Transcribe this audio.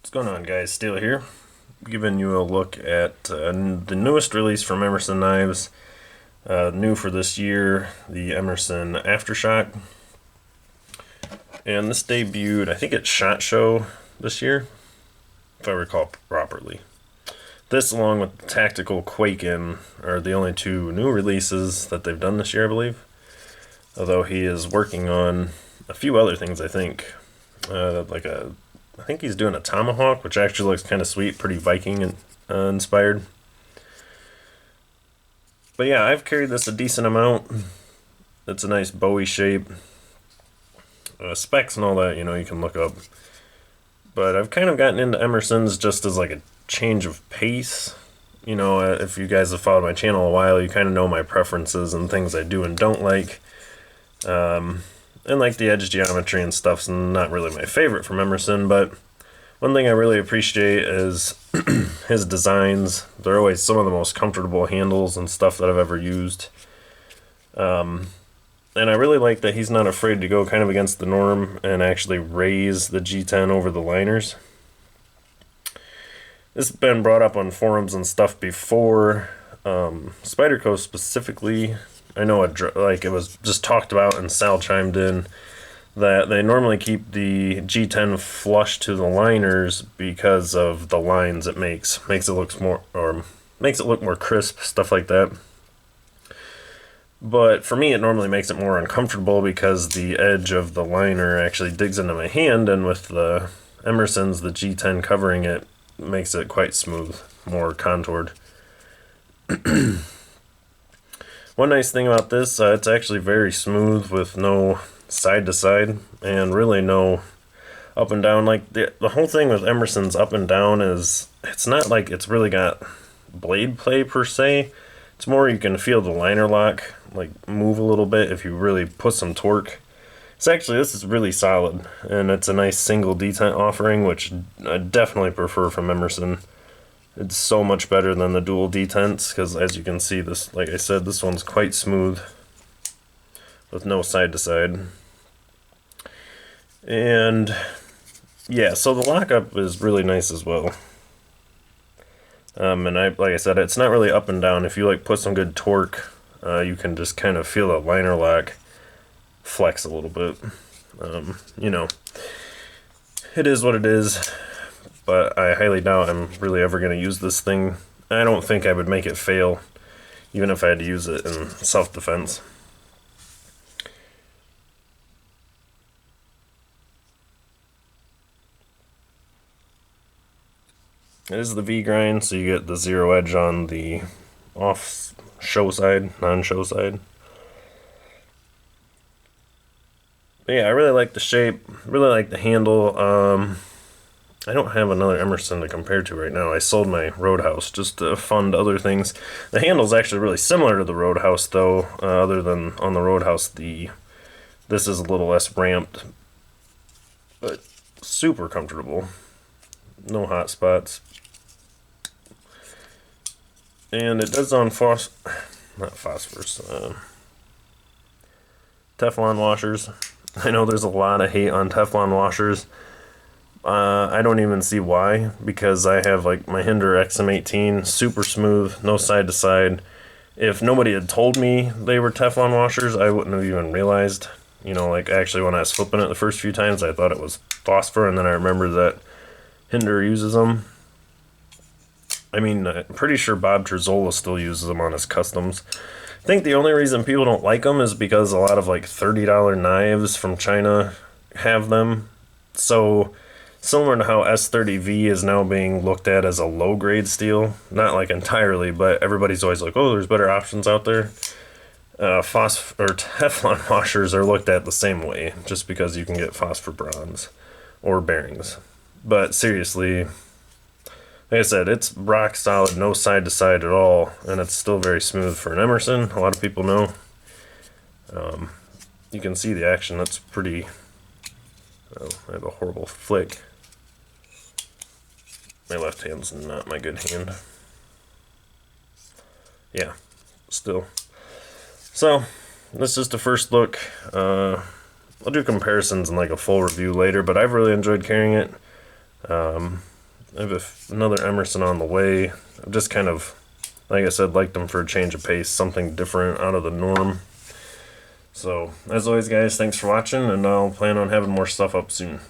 What's going on, guys? Steele here, giving you a look at the newest release from Emerson Knives. New for this year, the Emerson Aftershock. And this debuted, I think, at SHOT Show this year, if I recall properly. This, along with Tactical Quakin, are the only two new releases that they've done this year, I believe. Although he is working on a few other things, I think. I think he's doing a tomahawk, which actually looks kind of sweet, pretty Viking inspired. But yeah, I've carried this a decent amount. It's a nice Bowie shape. Specs and all that, you can look up. But I've kind of gotten into Emerson's just as like a change of pace. If you guys have followed my channel a while, you kind of know my preferences and things I do and don't like. And like the edge geometry and stuff's not really my favorite from Emerson, but one thing I really appreciate is his designs. They're always some of the most comfortable handles and stuff that I've ever used. And I really like that he's not afraid to go kind of against the norm and actually raise the G10 over the liners. This has been brought up on forums and stuff before. Spyderco specifically, I know it was just talked about, and Sal chimed in that they normally keep the G10 flush to the liners because of the lines it makes it look more crisp, stuff like that. But for me, it normally makes it more uncomfortable because the edge of the liner actually digs into my hand, and with the Emerson's, the G10 covering it makes it quite smooth, more contoured. One nice thing about this, it's actually very smooth with no side to side and really no up and down. Like the whole thing with Emerson's up and down is it's not like it's really got blade play per se. It's more you can feel the liner lock like move a little bit if you really put some torque. This is really solid, and it's a nice single detent offering, which I definitely prefer from Emerson. It's so much better than the dual detents, because as you can see, this, like I said, this one's quite smooth with no side to side. And yeah, so the lockup is really nice as well. And like I said, it's not really up and down. If you put some good torque, you can just kind of feel the liner lock flex a little bit. It is what it is. But I highly doubt I'm really ever going to use this thing. I don't think I would make it fail, even if I had to use it in self-defense. It is the V-grind, so you get the zero edge on the off-show side, non-show side. But yeah, I really like the shape, really like the handle. I don't have another Emerson to compare to right now. I sold my Roadhouse just to fund other things. The handle's actually really similar to the Roadhouse, though, other than on the Roadhouse, this is a little less ramped, but super comfortable. No hot spots. And it does on Teflon washers. I know there's a lot of hate on Teflon washers. I don't even see why, because I have my Hinder XM18, super smooth, no side to side. If nobody had told me they were Teflon washers, I wouldn't have even realized. Actually when I was flipping it the first few times, I thought it was phosphor, and then I remembered that Hinder uses them. I'm pretty sure Bob Trezzola still uses them on his customs. I think the only reason people don't like them is because a lot of $30 knives from China have them. So similar to how S30V is now being looked at as a low-grade steel. Not entirely, but everybody's always oh, there's better options out there. Teflon washers are looked at the same way, just because you can get phosphor bronze or bearings. But seriously, like I said, it's rock solid, no side to side at all, and it's still very smooth for an Emerson. A lot of people know. You can see the action. That's pretty... Oh, I have a horrible flick. My left hand's not my good hand. Yeah, still. So, this is the first look. I'll do comparisons and a full review later, but I've really enjoyed carrying it. I have another Emerson on the way. I've just kind of, like I said, liked them for a change of pace, something different out of the norm. So, as always, guys, thanks for watching, and I'll plan on having more stuff up soon.